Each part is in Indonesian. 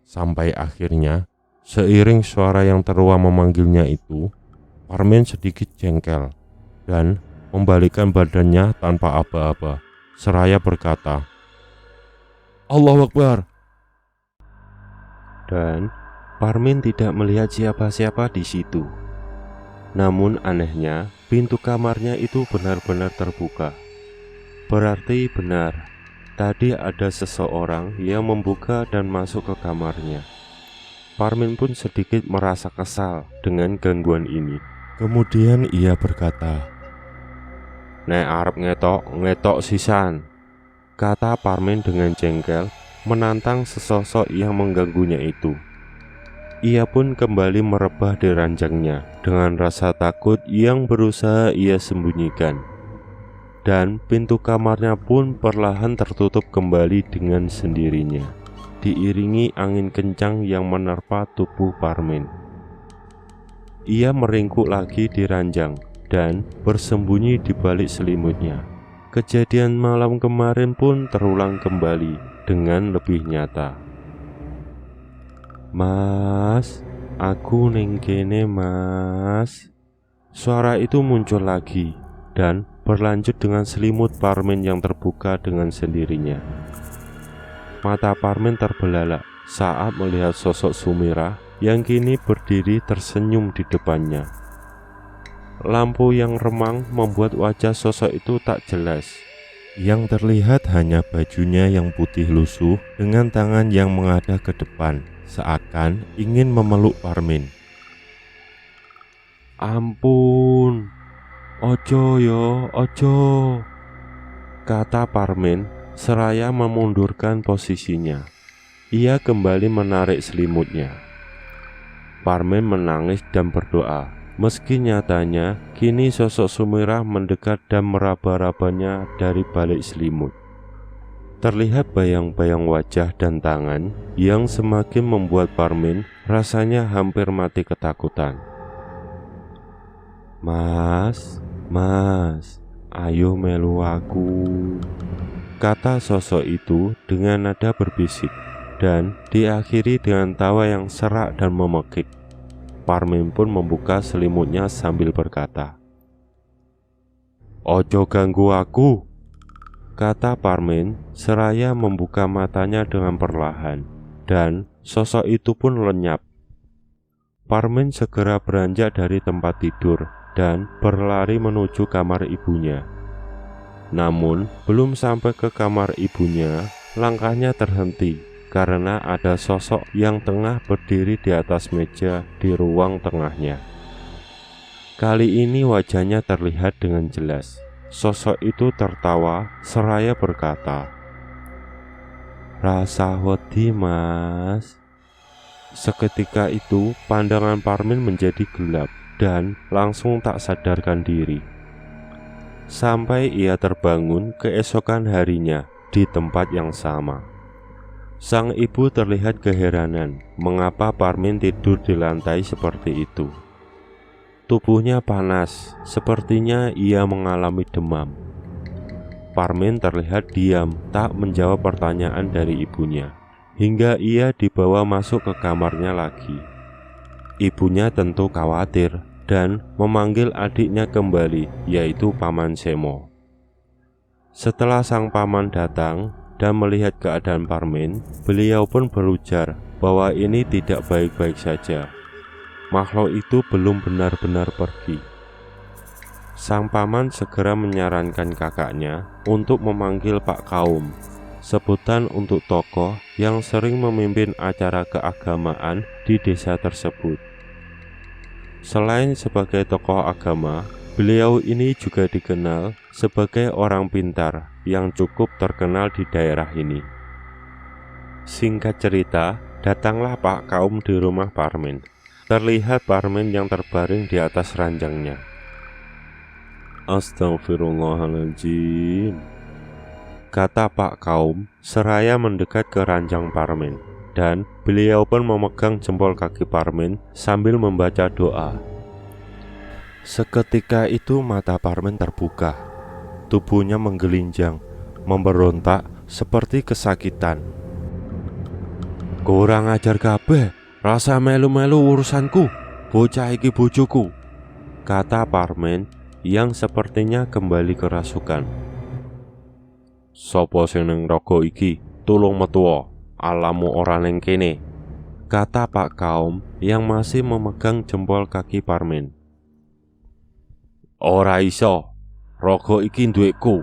Sampai akhirnya, seiring suara yang teruam memanggilnya itu, Parmin sedikit jengkel dan membalikkan badannya tanpa aba-aba, seraya berkata, "Allahu Akbar." Dan Parmin tidak melihat siapa-siapa di situ. Namun anehnya, pintu kamarnya itu benar-benar terbuka. Berarti benar, tadi ada seseorang yang membuka dan masuk ke kamarnya. Parmin pun sedikit merasa kesal dengan gangguan ini. Kemudian ia berkata, "Nek arep ngetok sisan," kata Parmin dengan jengkel, menantang sesosok yang mengganggunya itu. Ia pun kembali merebah di ranjangnya dengan rasa takut yang berusaha ia sembunyikan. Dan pintu kamarnya pun perlahan tertutup kembali dengan sendirinya, diiringi angin kencang yang menerpa tubuh Parmin. Ia meringkuk lagi di ranjang dan bersembunyi di balik selimutnya. Kejadian malam kemarin pun terulang kembali dengan lebih nyata. "Mas, aku ning kene, Mas." Suara itu muncul lagi dan berlanjut dengan selimut Parmin yang terbuka dengan sendirinya. Mata Parmin terbelalak saat melihat sosok Sumirah yang kini berdiri tersenyum di depannya. Lampu yang remang membuat wajah sosok itu tak jelas. Yang terlihat hanya bajunya yang putih lusuh dengan tangan yang menghadap ke depan, seakan ingin memeluk Parmin. "Ampun, ojo yo, ojo," kata Parmin seraya memundurkan posisinya. Ia kembali menarik selimutnya. Parmin menangis dan berdoa, meski nyatanya kini sosok Sumirah mendekat dan meraba-rabanya dari balik selimut. Terlihat bayang-bayang wajah dan tangan yang semakin membuat Parmin rasanya hampir mati ketakutan. "Mas, Mas, ayo melu aku," kata sosok itu dengan nada berbisik dan diakhiri dengan tawa yang serak dan memekik. Parmin pun membuka selimutnya sambil berkata, "Ojo ganggu aku," kata Parmin seraya membuka matanya dengan perlahan, dan sosok itu pun lenyap. Parmin segera beranjak dari tempat tidur dan berlari menuju kamar ibunya. Namun belum sampai ke kamar ibunya, langkahnya terhenti karena ada sosok yang tengah berdiri di atas meja di ruang tengahnya. Kali ini wajahnya terlihat dengan jelas. Sosok itu tertawa seraya berkata, "Rasa wedi, Mas." Seketika itu pandangan Parmin menjadi gelap dan langsung tak sadarkan diri. Sampai ia terbangun keesokan harinya di tempat yang sama. Sang ibu terlihat keheranan mengapa Parmin tidur di lantai seperti itu. Tubuhnya panas, sepertinya ia mengalami demam. Parmin terlihat diam, tak menjawab pertanyaan dari ibunya, hingga ia dibawa masuk ke kamarnya lagi. Ibunya tentu khawatir dan memanggil adiknya kembali, yaitu Paman Semo. Setelah sang paman datang dan melihat keadaan Parmin, beliau pun berujar bahwa ini tidak baik-baik saja. Makhluk itu belum benar-benar pergi. Sang paman segera menyarankan kakaknya untuk memanggil Pak Kaum, sebutan untuk tokoh yang sering memimpin acara keagamaan di desa tersebut. Selain sebagai tokoh agama, beliau ini juga dikenal sebagai orang pintar yang cukup terkenal di daerah ini. Singkat cerita, datanglah Pak Kaum di rumah Parmin. Terlihat Parmin yang terbaring di atas ranjangnya. "Astagfirullahaladzim," kata Pak Kaum seraya mendekat ke ranjang Parmin, dan beliau pun memegang jempol kaki Parmin sambil membaca doa. Seketika itu mata Parmin terbuka. Tubuhnya menggelinjang, memberontak seperti kesakitan. Kurang ajar kabeh, rasa melu-melu urusanku, bocah iki bojoku, kata Parmen yang sepertinya kembali kerasukan. Sopo sing ning raga iki, tulung metuwa, alamu ora ning kene, kata Pak Kaum yang masih memegang jempol kaki Parmen. Ora iso, raga iki duwekku,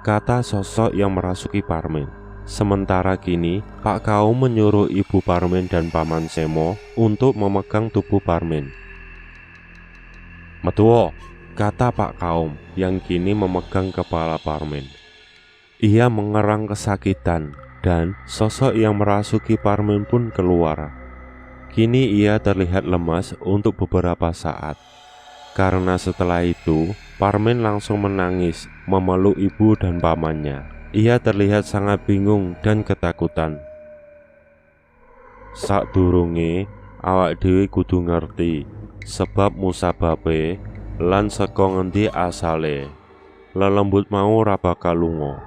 kata sosok yang merasuki Parmen. Sementara kini, Pak Kaum menyuruh Ibu Parmen dan Paman Semo untuk memegang tubuh Parmen. Metuwo, kata Pak Kaum yang kini memegang kepala Parmen. Ia mengerang kesakitan dan sosok yang merasuki Parmen pun keluar. Kini ia terlihat lemas untuk beberapa saat. Karena setelah itu, Parmen langsung menangis memeluk ibu dan pamannya. Ia terlihat sangat bingung dan ketakutan. Sadurunge awak dhewe kudu ngerti sebab musababe lan saka ngendi asale. Lelembut mau ora bakal lunga,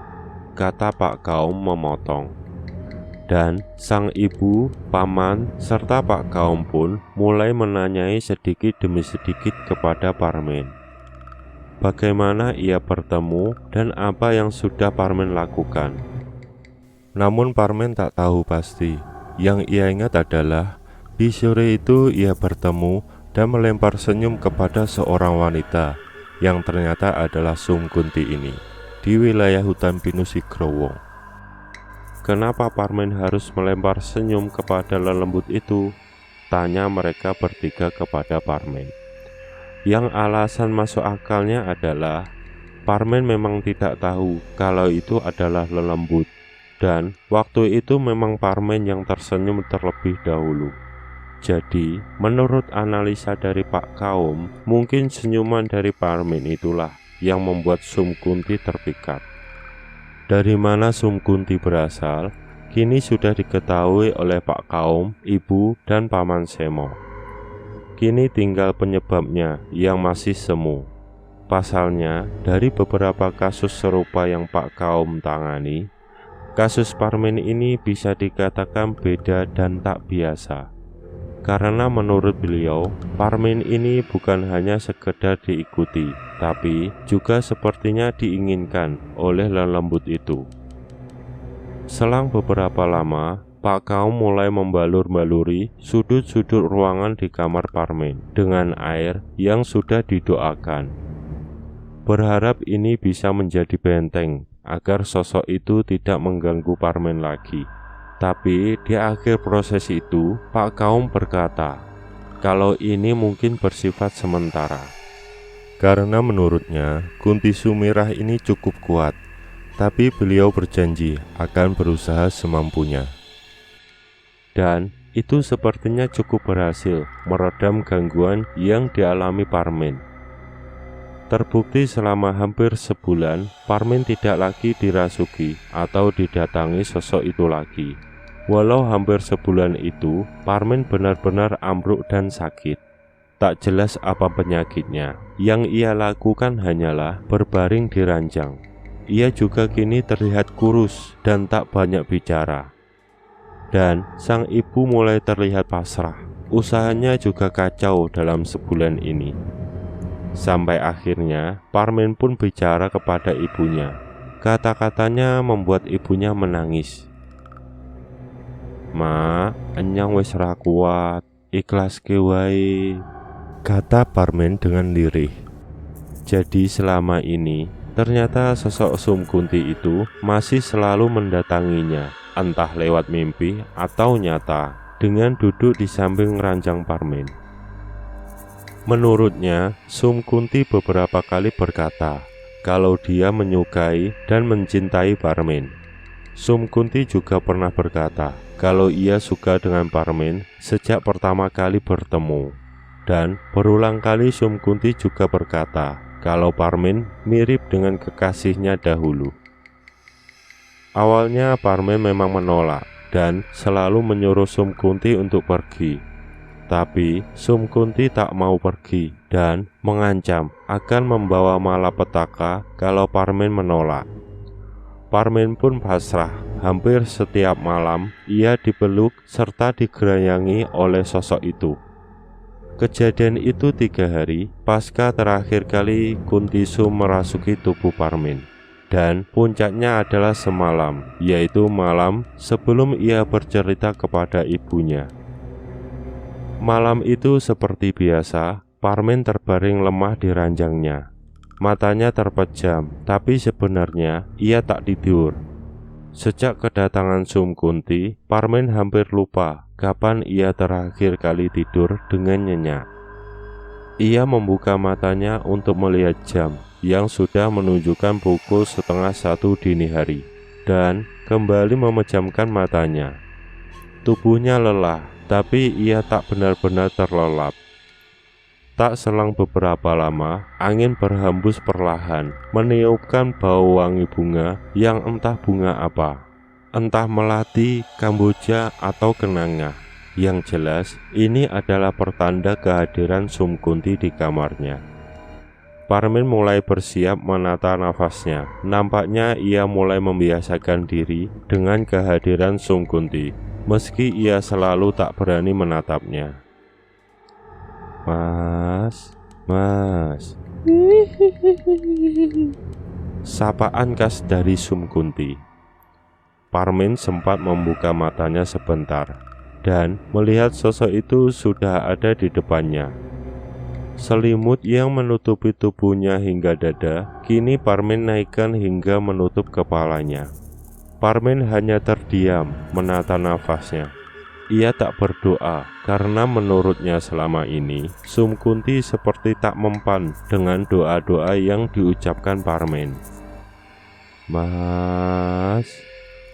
kata Pak Kaum memotong. Dan sang ibu, paman, serta Pak Kaum pun mulai menanyai sedikit demi sedikit kepada Parmen. Bagaimana ia bertemu dan apa yang sudah Parmen lakukan. Namun Parmen tak tahu pasti. Yang ia ingat adalah di sore itu ia bertemu dan melempar senyum kepada seorang wanita yang ternyata adalah Sum Kunti ini di wilayah hutan pinus Sigrowo. Kenapa Parmen harus melempar senyum kepada lelembut itu? Tanya mereka bertiga kepada Parmen. Yang alasan masuk akalnya adalah Parmen memang tidak tahu kalau itu adalah lelembut, dan waktu itu memang Parmen yang tersenyum terlebih dahulu. Jadi, menurut analisa dari Pak Kaum, mungkin senyuman dari Parmen itulah yang membuat Sum Kunti terpikat. Dari mana Sum Kunti berasal, kini sudah diketahui oleh Pak Kaum, Ibu, dan Paman Semo. Kini tinggal penyebabnya yang masih semu. Pasalnya, dari beberapa kasus serupa yang Pak Kaum tangani, kasus Parmen ini bisa dikatakan beda dan tak biasa. Karena menurut beliau, Parmen ini bukan hanya sekedar diikuti, tapi juga sepertinya diinginkan oleh lelembut itu. Selang beberapa lama, Pak Kaum mulai membalur-baluri sudut-sudut ruangan di kamar Parmen dengan air yang sudah didoakan. Berharap ini bisa menjadi benteng agar sosok itu tidak mengganggu Parmen lagi. Tapi di akhir proses itu, Pak Kaum berkata kalau ini mungkin bersifat sementara. Karena menurutnya Kunti Sumirah ini cukup kuat, tapi beliau berjanji akan berusaha semampunya. Dan itu sepertinya cukup berhasil meredam gangguan yang dialami Parmen. Terbukti selama hampir sebulan, Parmen tidak lagi dirasuki atau didatangi sosok itu lagi. Walau hampir sebulan itu, Parmen benar-benar ambruk dan sakit. Tak jelas apa penyakitnya. Yang ia lakukan hanyalah berbaring di ranjang. Ia juga kini terlihat kurus dan tak banyak bicara. Dan sang ibu mulai terlihat pasrah. Usahanya juga kacau dalam sebulan ini. Sampai akhirnya Parmen pun bicara kepada ibunya. Kata-katanya membuat ibunya menangis. "Ma, enyang wis ra kuat, ikhlaske wae," kata Parmen dengan lirih. Jadi selama ini ternyata sosok Sum Kunti itu masih selalu mendatanginya, entah lewat mimpi atau nyata, dengan duduk di samping ranjang Parmen. Menurutnya, Sum Kunti beberapa kali berkata kalau dia menyukai dan mencintai Parmen. Sum Kunti juga pernah berkata kalau ia suka dengan Parmen sejak pertama kali bertemu. Dan berulang kali Sum Kunti juga berkata kalau Parmen mirip dengan kekasihnya dahulu. Awalnya Parmen memang menolak dan selalu menyuruh Sum Kunti untuk pergi. Tapi Sum Kunti tak mau pergi dan mengancam akan membawa malapetaka kalau Parmen menolak. Parmen pun pasrah hampir setiap malam ia dipeluk serta digerayangi oleh sosok itu. Kejadian itu 3 hari pasca terakhir kali Kuntisu merasuki tubuh Parmin. Dan puncaknya adalah semalam, yaitu malam sebelum ia bercerita kepada ibunya. Malam itu seperti biasa, Parmin terbaring lemah di ranjangnya. Matanya terpejam, tapi sebenarnya ia tak tidur. Sejak kedatangan Sum Kunti, Parmin hampir lupa kapan ia terakhir kali tidur dengan nyenyak. Ia membuka matanya untuk melihat jam yang sudah menunjukkan pukul 12:30 dini hari, dan kembali memejamkan matanya. Tubuhnya lelah, tapi ia tak benar-benar terlelap. Tak selang beberapa lama, angin berhembus perlahan, meniupkan bau wangi bunga yang entah bunga apa, entah melati, kamboja, atau kenanga. Yang jelas, ini adalah pertanda kehadiran Sum Kunti di kamarnya. Parmin mulai bersiap menata nafasnya. Nampaknya ia mulai membiasakan diri dengan kehadiran Sum Kunti, meski ia selalu tak berani menatapnya. Mas. Sapaan khas dari Sum Kunti. Parmin sempat membuka matanya sebentar dan melihat sosok itu sudah ada di depannya. Selimut yang menutupi tubuhnya hingga dada, kini Parmin naikkan hingga menutup kepalanya. Parmin hanya terdiam, menata nafasnya. Ia tak berdoa, karena menurutnya selama ini, Sum Kunti seperti tak mempan dengan doa-doa yang diucapkan Parmin. Mas,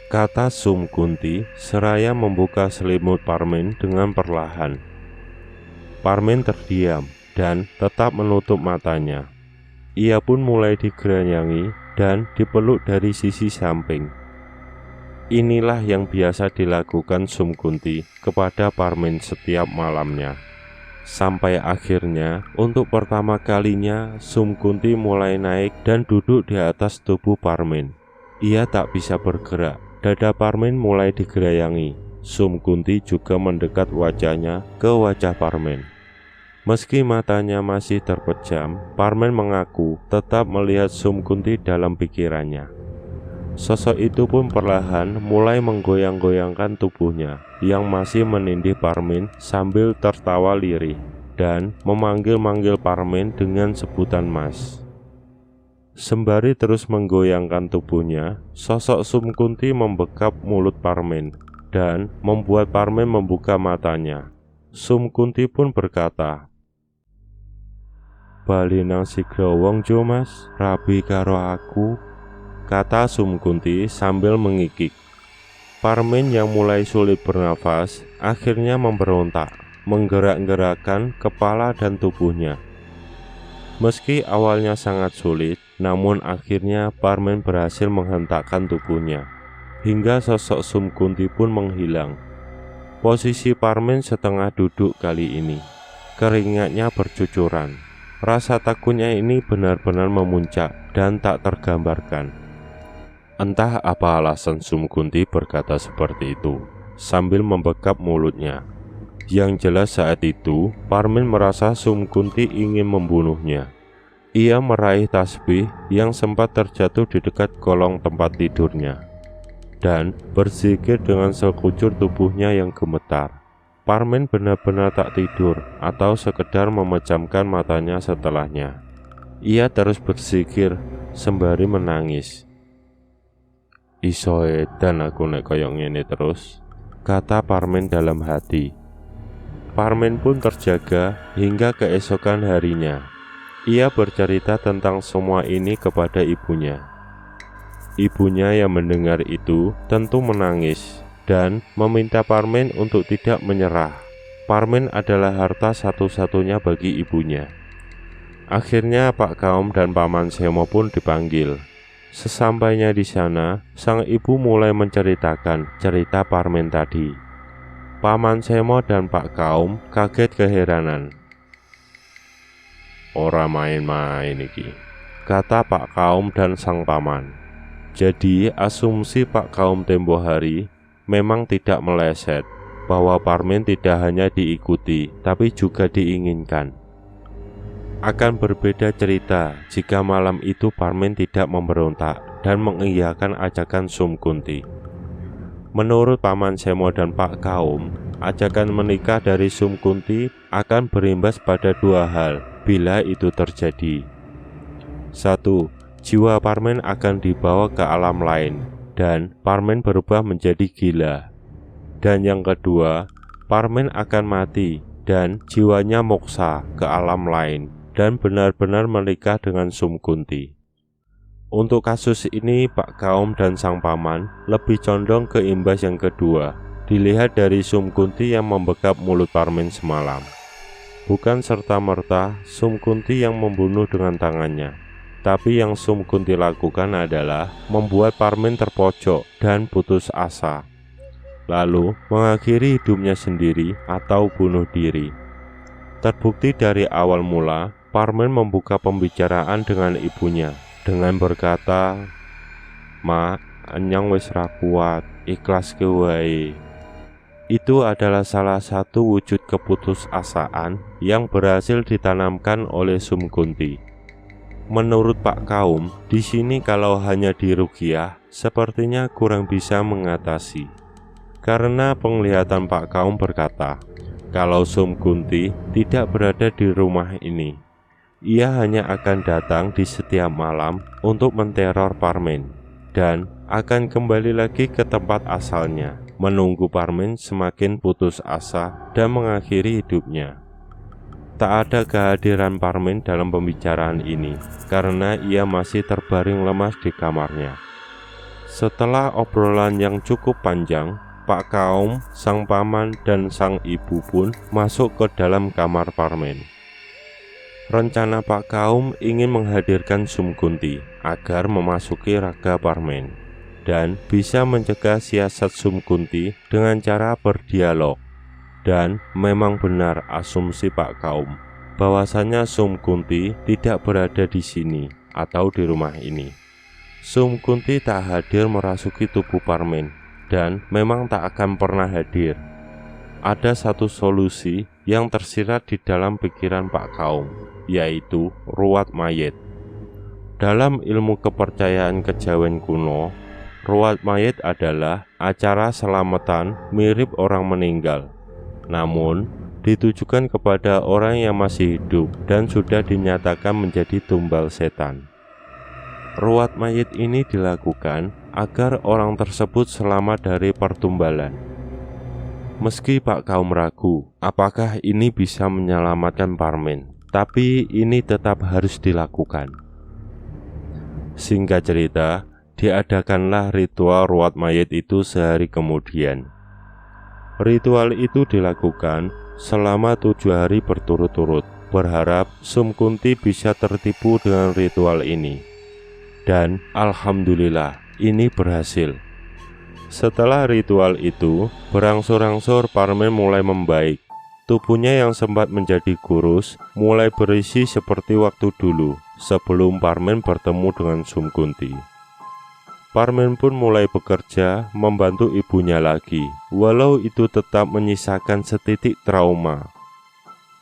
kata Sum Kunti seraya membuka selimut Parmin dengan perlahan. Parmin terdiam dan tetap menutup matanya. Ia pun mulai digerayangi dan dipeluk dari sisi samping. Inilah yang biasa dilakukan Sum Kunti kepada Parmin setiap malamnya. Sampai akhirnya, untuk pertama kalinya, Sum Kunti mulai naik dan duduk di atas tubuh Parmin. Ia tak bisa bergerak, dada Parmin mulai digerayangi. Sum Kunti juga mendekat wajahnya ke wajah Parmin. Meski matanya masih terpejam, Parmin mengaku tetap melihat Sum Kunti dalam pikirannya. Sosok itu pun perlahan mulai menggoyang-goyangkan tubuhnya yang masih menindih Parmin sambil tertawa lirih dan memanggil-manggil Parmin dengan sebutan Mas. Sembari terus menggoyangkan tubuhnya, sosok Sum Kunti membekap mulut Parmin dan membuat Parmin membuka matanya. Sum Kunti pun berkata, "Bali nang Sigrowong jo Mas, rabi karo aku," kata Sum Kunti sambil mengikik. Parmin yang mulai sulit bernafas akhirnya memberontak, menggerak-gerakkan kepala dan tubuhnya. Meski awalnya sangat sulit, namun akhirnya Parmin berhasil menghentakkan tubuhnya, hingga sosok Sum Kunti pun menghilang. Posisi Parmin setengah duduk kali ini, keringatnya bercucuran. Rasa takutnya ini benar-benar memuncak dan tak tergambarkan. Entah apa alasan Sum Kunti berkata seperti itu, sambil membekap mulutnya. Yang jelas saat itu, Parmin merasa Sum Kunti ingin membunuhnya. Ia meraih tasbih yang sempat terjatuh di dekat kolong tempat tidurnya, dan berzikir dengan sekujur tubuhnya yang gemetar. Parmin benar-benar tak tidur atau sekedar memejamkan matanya setelahnya. Ia terus berzikir sembari menangis. "Iso edan aku nek koyok ngene terus," kata Parmin dalam hati. Parmin pun terjaga hingga keesokan harinya. Ia bercerita tentang semua ini kepada ibunya. Ibunya yang mendengar itu tentu menangis dan meminta Parmin untuk tidak menyerah. Parmin adalah harta satu-satunya bagi ibunya. Akhirnya Pak Kaum dan Paman Semo pun dipanggil. Sesampainya di sana, sang ibu mulai menceritakan cerita Parmin tadi. Paman Semo dan Pak Kaum kaget keheranan. "Ora main-main iki," kata Pak Kaum dan sang paman. Jadi asumsi Pak Kaum tempo hari memang tidak meleset, bahwa Parmen tidak hanya diikuti tapi juga diinginkan. Akan berbeda cerita jika malam itu Parmen tidak memberontak dan mengiyakan ajakan Sum Kunti. Menurut Paman Semo dan Pak Kaum, ajakan menikah dari Sum Kunti akan berimbas pada dua hal bila itu terjadi. 1. Jiwa Parmen akan dibawa ke alam lain dan Parmen berubah menjadi gila. Dan yang kedua, Parmen akan mati dan jiwanya moksa ke alam lain dan benar-benar menikah dengan Sum Kunti. Untuk kasus ini Pak Kaum dan sang paman lebih condong ke imbas yang kedua, dilihat dari Sum Kunti yang membekap mulut Parmen semalam. Bukan serta-merta Sum Kunti yang membunuh dengan tangannya, tapi yang Sum Kunti lakukan adalah membuat Parmen terpojok dan putus asa, lalu mengakhiri hidupnya sendiri atau bunuh diri. Terbukti dari awal mula Parmen membuka pembicaraan dengan ibunya dengan berkata, "Ma, anyang wis ra kuat, ikhlas ke wae." Itu adalah salah satu wujud keputusasaan yang berhasil ditanamkan oleh Sum Kunti. Menurut Pak Kaum, di sini kalau hanya diruqyah sepertinya kurang bisa mengatasi. Karena penglihatan Pak Kaum berkata, kalau Sum Kunti tidak berada di rumah ini, ia hanya akan datang di setiap malam untuk menteror Parmen dan akan kembali lagi ke tempat asalnya, menunggu Parmen semakin putus asa dan mengakhiri hidupnya. Tak ada kehadiran Parmen dalam pembicaraan ini karena ia masih terbaring lemas di kamarnya. Setelah obrolan yang cukup panjang, Pak Kaum, sang paman, dan sang ibu pun masuk ke dalam kamar Parmen. Rencana Pak Kaum ingin menghadirkan Sum Kunti agar memasuki raga Parmen dan bisa mencegah siasat Sum Kunti dengan cara berdialog. Dan memang benar asumsi Pak Kaum bahwasanya Sum Kunti tidak berada di sini atau di rumah ini. Sum Kunti tak hadir merasuki tubuh Parmen dan memang tak akan pernah hadir. Ada satu solusi yang tersirat di dalam pikiran Pak Kaum, yaitu ruat mayit. Dalam ilmu kepercayaan kejawen kuno, ruat mayit adalah acara selamatan mirip orang meninggal, namun ditujukan kepada orang yang masih hidup dan sudah dinyatakan menjadi tumbal setan. Ruat mayit ini dilakukan agar orang tersebut selamat dari pertumbalan. Meski Pak Kaum ragu apakah ini bisa menyelamatkan Parmen, tapi ini tetap harus dilakukan. Singkat cerita, diadakanlah ritual ruat mayit itu sehari kemudian. Ritual itu dilakukan selama 7 hari berturut-turut, berharap Sum Kunti bisa tertipu dengan ritual ini. Dan alhamdulillah, ini berhasil. Setelah ritual itu, berangsur-angsur Parmen mulai membaik. Tubuhnya yang sempat menjadi kurus mulai berisi seperti waktu dulu sebelum Parmen bertemu dengan Sum Kunti. Parmen pun mulai bekerja membantu ibunya lagi, walau itu tetap menyisakan setitik trauma.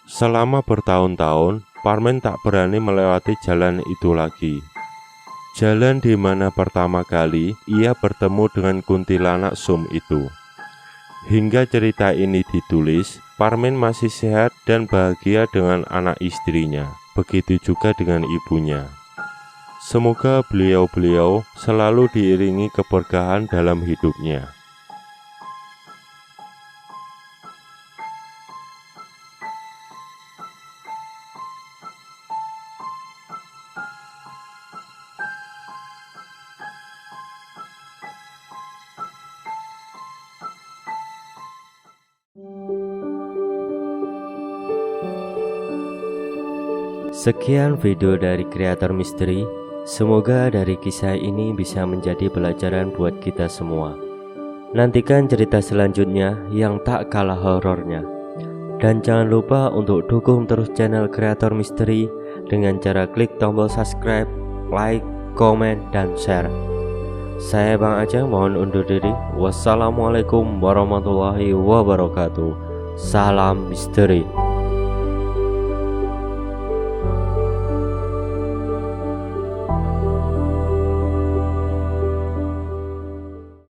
Selama bertahun-tahun, Parmen tak berani melewati jalan itu lagi. Jalan di mana pertama kali ia bertemu dengan kuntilanak Sum itu. Hingga cerita ini ditulis, Parmen masih sehat dan bahagia dengan anak istrinya, begitu juga dengan ibunya. Semoga beliau-beliau selalu diiringi keberkahan dalam hidupnya. Sekian video dari kreator misteri. Semoga dari kisah ini bisa menjadi pelajaran buat kita semua. Nantikan cerita selanjutnya yang tak kalah horornya. Dan jangan lupa untuk dukung terus channel kreator misteri dengan cara klik tombol subscribe, like, komen, dan share. Saya Bang Aceh mohon undur diri. Wassalamualaikum warahmatullahi wabarakatuh. Salam misteri.